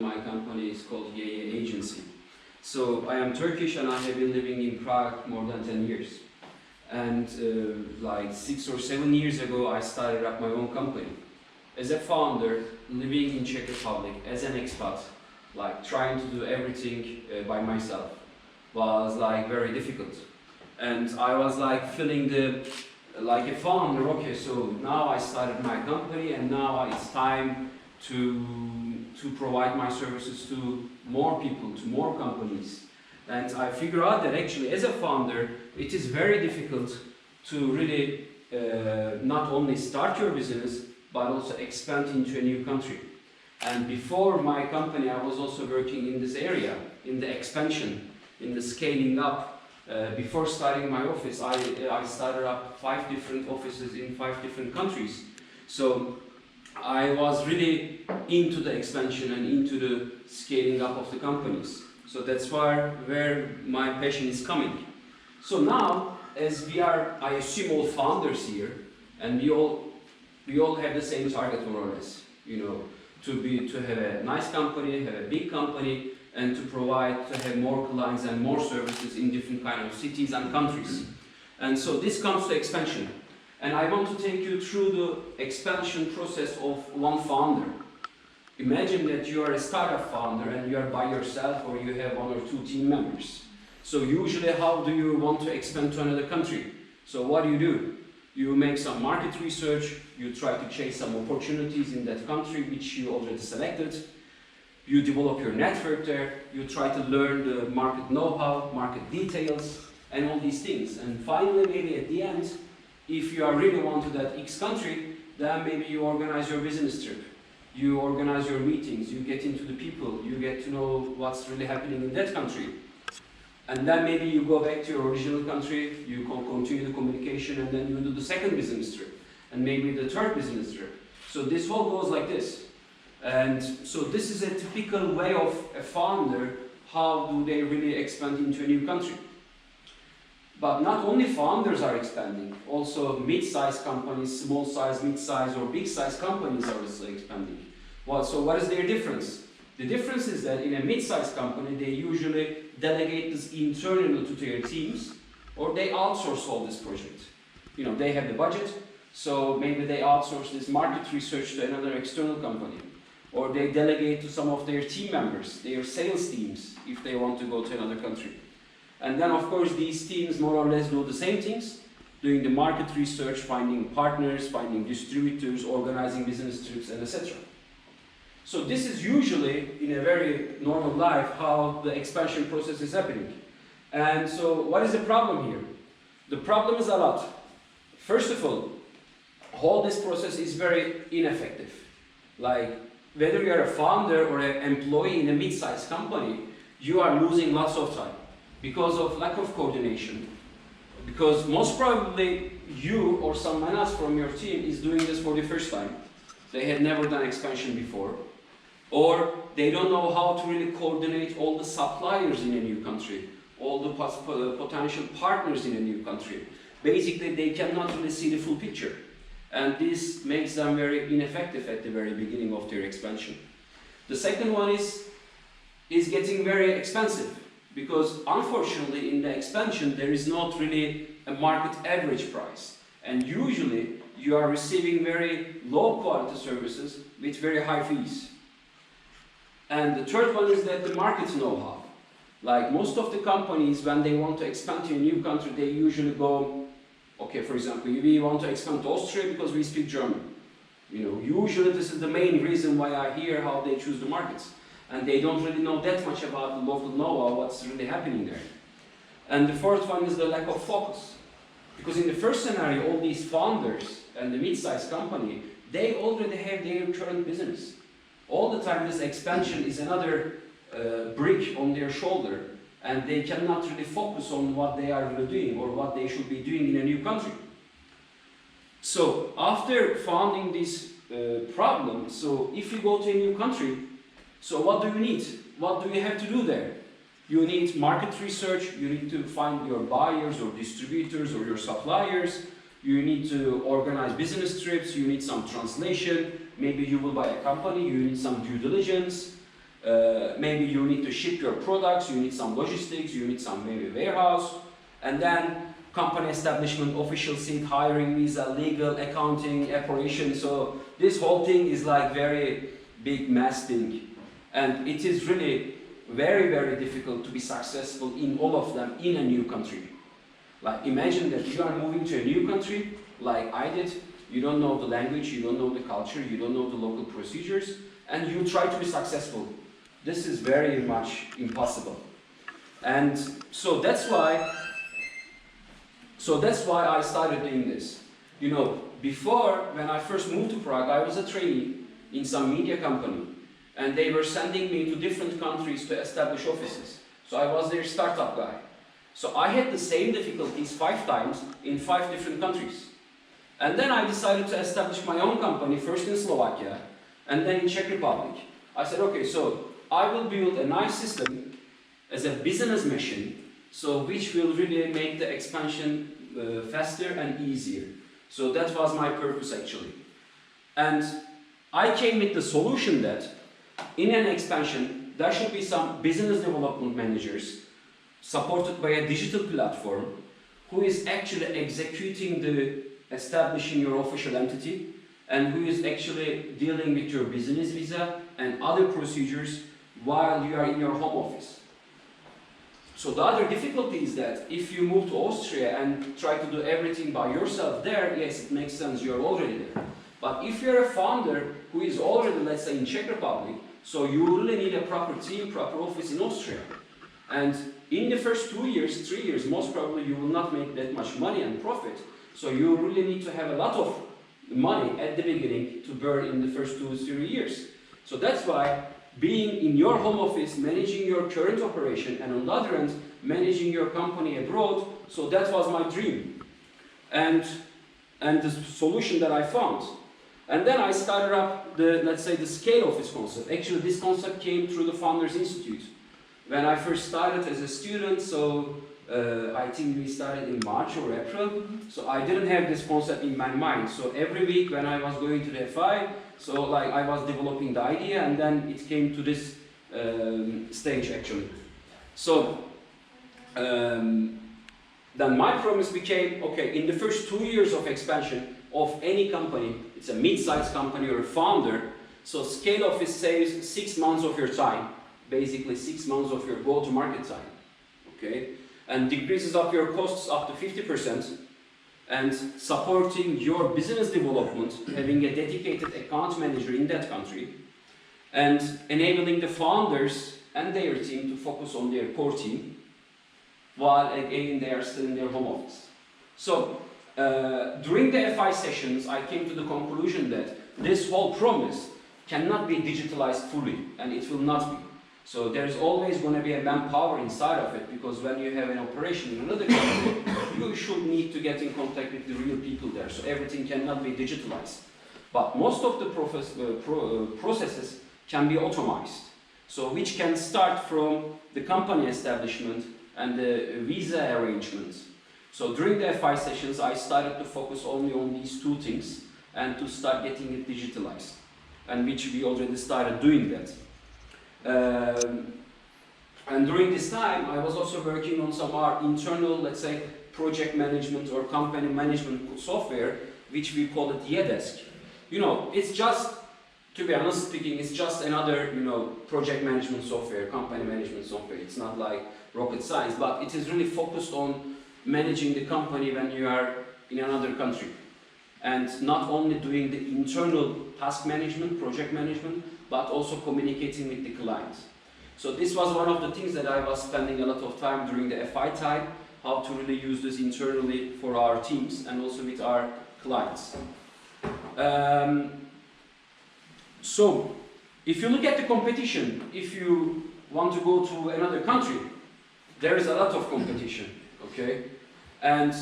my company is called Yeye Agency. So I am Turkish and I have been living in Prague more than 10 years. And like 6 or 7 years ago, I started up my own company. As a founder, living in Czech Republic, as an expat, like trying to do everything by myself was like very difficult. And I was like feeling like a founder, okay, so now I started my company and now it's time to provide my services to more people, to more companies. And I figure out that actually as a founder, it is very difficult to really not only start your business, but also expand into a new country. And before my company, I was also working in this area, in the expansion, in the scaling up. Before starting my office, I started up 5 different offices in 5 different countries. So I was really into the expansion and into the scaling up of the companies. So that's where my passion is coming. So now, as we are, I assume, all founders here, and we all have the same target more or less, you know, to have a nice company, have a big company, and to have more clients and more services in different kind of cities and countries. And so this comes to expansion. And I want to take you through the expansion process of one founder. Imagine that you are a startup founder and you are by yourself or you have 1 or 2 team members. So usually how do you want to expand to another country? So what do? You make some market research, you try to chase some opportunities in that country which you already selected. You develop your network there, you try to learn the market know-how, market details, and all these things. And finally, maybe at the end, if you are really wanted that X country, then maybe you organize your business trip. You organize your meetings, you get into the people, you get to know what's really happening in that country. And then maybe you go back to your original country, you continue the communication, and then you do the second business trip, and maybe the third business trip. So this all goes like this. And so this is a typical way of a founder, how do they really expand into a new country. But not only founders are expanding, also mid-sized companies, small-size, mid-size or big-size companies are also expanding. Well, so what is their difference? The difference is that in a mid-sized company, they usually delegate this internally to their teams, or they outsource all this project. You know, they have the budget, so maybe they outsource this market research to another external company. Or they delegate to some of their team members, their sales teams, if they want to go to another country. And then, of course, these teams more or less do the same things, doing the market research, finding partners, finding distributors, organizing business trips, and etc. So this is usually, in a very normal life, how the expansion process is happening. And so what is the problem here? The problem is a lot. First of all this process is very ineffective. Like, whether you are a founder or an employee in a mid-sized company, you are losing lots of time because of lack of coordination. Because most probably you or someone else from your team is doing this for the first time. They had never done expansion before. Or they don't know how to really coordinate all the suppliers in a new country, all the potential partners in a new country. Basically, they cannot really see the full picture. And this makes them very ineffective at the very beginning of their expansion. The second one is getting very expensive, because unfortunately in the expansion there is not really a market average price. And usually you are receiving very low quality services with very high fees. And the third one is that the market know-how. Like most of the companies, when they want to expand to a new country, they usually go, okay, for example, we want to expand to Austria because we speak German. You know, usually this is the main reason why I hear how they choose the markets. And they don't really know that much about the local know-how, what's really happening there. And the fourth one is the lack of focus. Because in the first scenario, all these founders and the mid-sized company, they already have their current business. All the time this expansion is another brick on their shoulder. And they cannot really focus on what they are really doing or what they should be doing in a new country. So after finding this problem, so if you go to a new country, so what do you need? What do you have to do there? You need market research, you need to find your buyers or distributors or your suppliers, you need to organize business trips, you need some translation, maybe you will buy a company, you need some due diligence, Maybe you need to ship your products, you need some logistics, you need some maybe warehouse, and then company establishment, official seat, hiring visa, legal, accounting, operation. So this whole thing is like very big mass thing. And it is really very, very difficult to be successful in all of them in a new country. Like imagine that you are moving to a new country, like I did, you don't know the language, you don't know the culture, you don't know the local procedures, and you try to be successful. This is very much impossible. And so that's why I started doing this. You know, before, when I first moved to Prague, I was a trainee in some media company, and they were sending me to different countries to establish offices. So I was their startup guy. So I had the same difficulties 5 times in 5 different countries. And then I decided to establish my own company, first in Slovakia, and then in Czech Republic. I said, okay, so I will build a nice system as a business machine, so which will really make the expansion faster and easier. So that was my purpose actually. And I came with the solution that in an expansion, there should be some business development managers supported by a digital platform who is actually executing the establishing your official entity and who is actually dealing with your business visa and other procedures while you are in your home office. So the other difficulty is that if you move to Austria and try to do everything by yourself there, yes, it makes sense, you're already there. But if you're a founder who is already, let's say, in Czech Republic, so you really need a proper team, proper office in Austria. And in the first 2 years, 3 years, most probably you will not make that much money and profit. So you really need to have a lot of money at the beginning to burn in the first 2 or 3 years. So that's why being in your home office, managing your current operation, and on the other end, managing your company abroad, so that was my dream. And the solution that I found. And then I started up the, let's say, the scale office concept. Actually, this concept came through the Founders Institute. When I first started as a student, so I think we started in March or April, so I didn't have this concept in my mind. So every week when I was going to the FI, so like I was developing the idea, and then it came to this stage actually. So then my promise became, okay, in the first 2 years of expansion of any company, it's a mid-sized company or a founder, so scale office saves 6 months of your time, basically 6 months of your go-to-market time, okay? And decreases up your costs up to 50%, and supporting your business development, having a dedicated account manager in that country, and enabling the founders and their team to focus on their core team, while again they are still in their home office. So, during the FI sessions, I came to the conclusion that this whole promise cannot be digitalized fully, and it will not be. So there's always going to be a manpower inside of it, because when you have an operation in another country, you should need to get in contact with the real people there. So everything cannot be digitalized. But most of the processes can be automized. So which can start from the company establishment and the visa arrangements. So during the FI sessions, I started to focus only on these 2 things and to start getting it digitalized, and which we already started doing that. And during this time, I was also working on some our internal, let's say, project management or company management software, which we call it Yedesk. You know, it's just, to be honest speaking, it's just another, you know, project management software, company management software. It's not like rocket science, but it is really focused on managing the company when you are in another country. And not only doing the internal task management, project management, but also communicating with the clients. So this was one of the things that I was spending a lot of time during the FI time, how to really use this internally for our teams and also with our clients. So, if you look at the competition, if you want to go to another country, there is a lot of competition, okay? And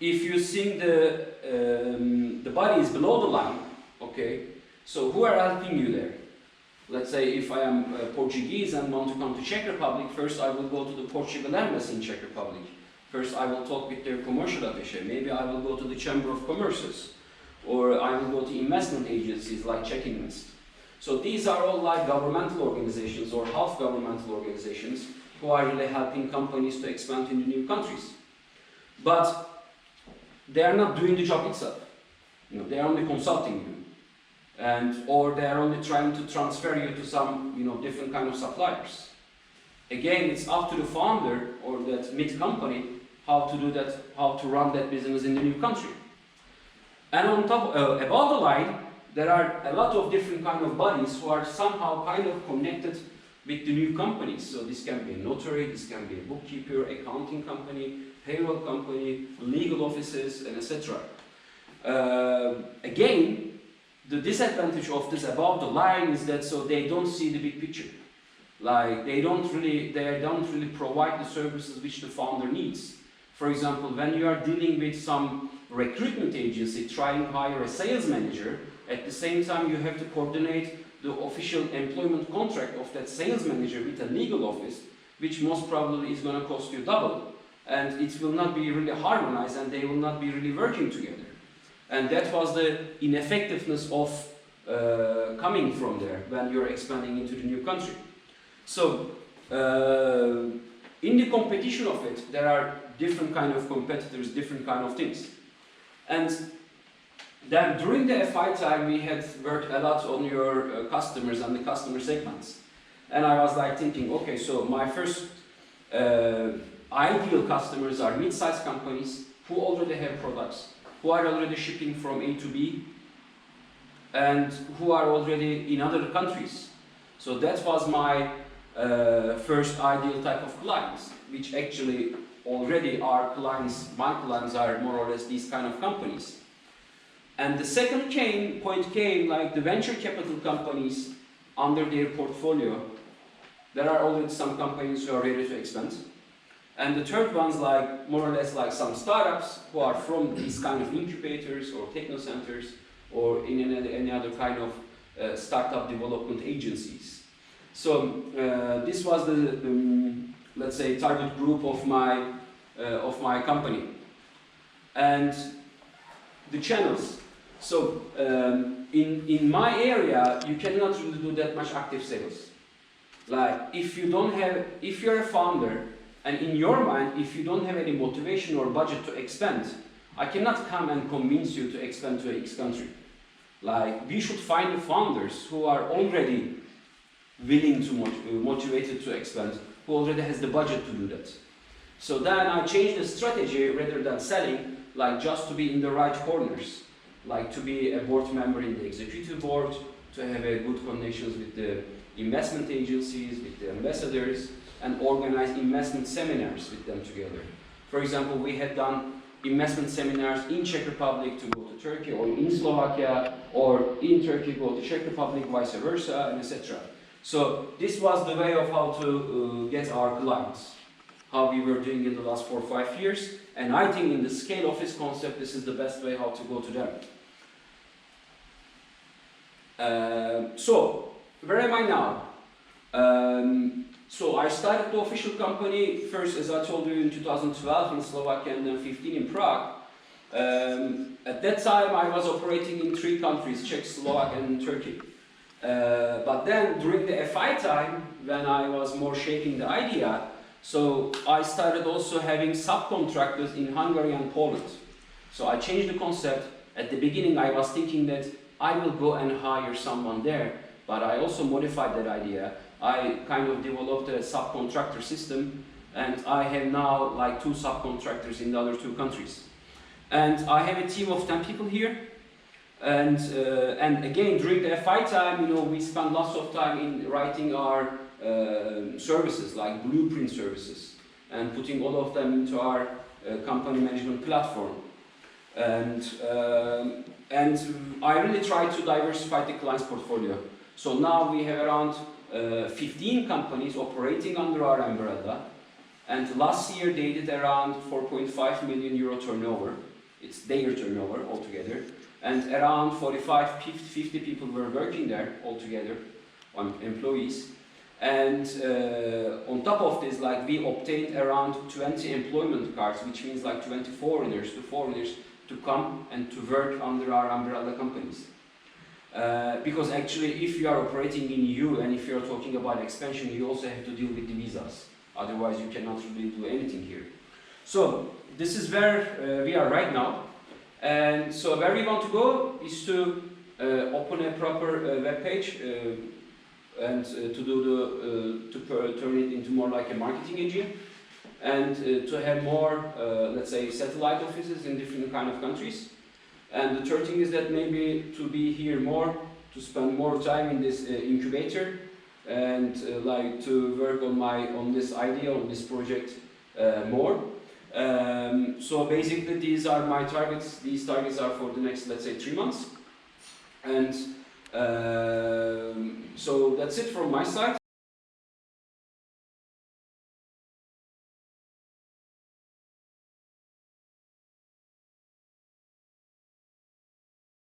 if you think the body is below the line, okay, so who are helping you there? Let's say if I am Portuguese and want to come to Czech Republic, first I will go to the Portugal embassy in Czech Republic. First I will talk with their commercial attaché. Maybe I will go to the Chamber of Commerce, or I will go to investment agencies like Czech Invest. So these are all like governmental organizations or half governmental organizations who are really helping companies to expand into new countries. But they are not doing the job itself. They are only consulting you, or they are only trying to transfer you to some different kind of suppliers. Again, it's up to the founder or that mid company how to do that, how to run that business in the new country. And on top, above the line, there are a lot of different kind of bodies who are somehow kind of connected with the new companies. So this can be a notary, this can be a bookkeeper, accounting company, payroll company, legal offices, and etc. Again, the disadvantage of this above the line is that so they don't see the big picture. Like they don't really provide the services which the founder needs. For example, when you are dealing with some recruitment agency trying to hire a sales manager, at the same time you have to coordinate the official employment contract of that sales manager with a legal office, which most probably is going to cost you double. And it will not be really harmonized and they will not be really working together. And that was the ineffectiveness of coming from there when you're expanding into the new country. So, in the competition of it, there are different kind of competitors, different kind of things. And then during the FI time, we had worked a lot on your customers and the customer segments. And I was like thinking, okay, so my first ideal customers are mid-sized companies who already have products, who are already shipping from A to B, and who are already in other countries. So that was my first ideal type of clients, which actually already are clients, my clients are more or less these kind of companies. And the second point came like the venture capital companies under their portfolio. There are already some companies who are ready to expand. And the third one's like more or less like some startups who are from these kind of incubators or techno centers or in any other kind of startup development agencies. So this was the let's say target group of my company. And the channels. So in my area, you cannot really do that much active sales. Like if you're a founder and in your mind, if you don't have any motivation or budget to expand, I cannot come and convince you to expand to X country. Like we should find the founders who are already willing to motivated to expand, who already has the budget to do that. So then I changed the strategy rather than selling, like just to be in the right corners, like to be a board member in the executive board, to have a good connections with the investment agencies, with the ambassadors, and organize investment seminars with them together. For example, we had done investment seminars in Czech Republic to go to Turkey, or in Slovakia, or in Turkey go to Czech Republic, vice versa, and etc. So this was the way of how to get our clients, how we were doing in the last 4 or 5 years, and I think in the scale office concept, this is the best way how to go to them. So, where am I now? So I started the official company first, as I told you, in 2012 in Slovakia and then 2015 in Prague. At that time I was operating in 3 countries, Czech, Slovak and Turkey. But then during the FI time, when I was more shaping the idea, so I started also having subcontractors in Hungary and Poland. So I changed the concept. At the beginning I was thinking that I will go and hire someone there, but I also modified that idea. I kind of developed a subcontractor system, and I have now like 2 subcontractors in the other 2 countries. And I have a team of 10 people here. And again, during the FI time, we spend lots of time in writing our services, like blueprint services, and putting all of them into our company management platform. And I really try to diversify the client's portfolio. So now we have around 15 companies operating under our umbrella, and last year they did around 4.5 million euro turnover. It's their turnover altogether, and around 50 people were working there altogether, employees. And on top of this, like we obtained around 20 employment cards, which means like 20 foreigners to come and to work under our umbrella companies. Because actually, if you are operating in EU and if you are talking about expansion, you also have to deal with the visas. Otherwise, you cannot really do anything here. So this is where we are right now. And so where we want to go is to open a proper web page and to turn it into more like a marketing engine, and to have more, let's say, satellite offices in different kind of countries. And the third thing is that maybe to be here more, to spend more time in this incubator, and like to work on this idea, on this project more. So basically these are my targets. These targets are for the next, let's say, 3 months. And so that's it from my side.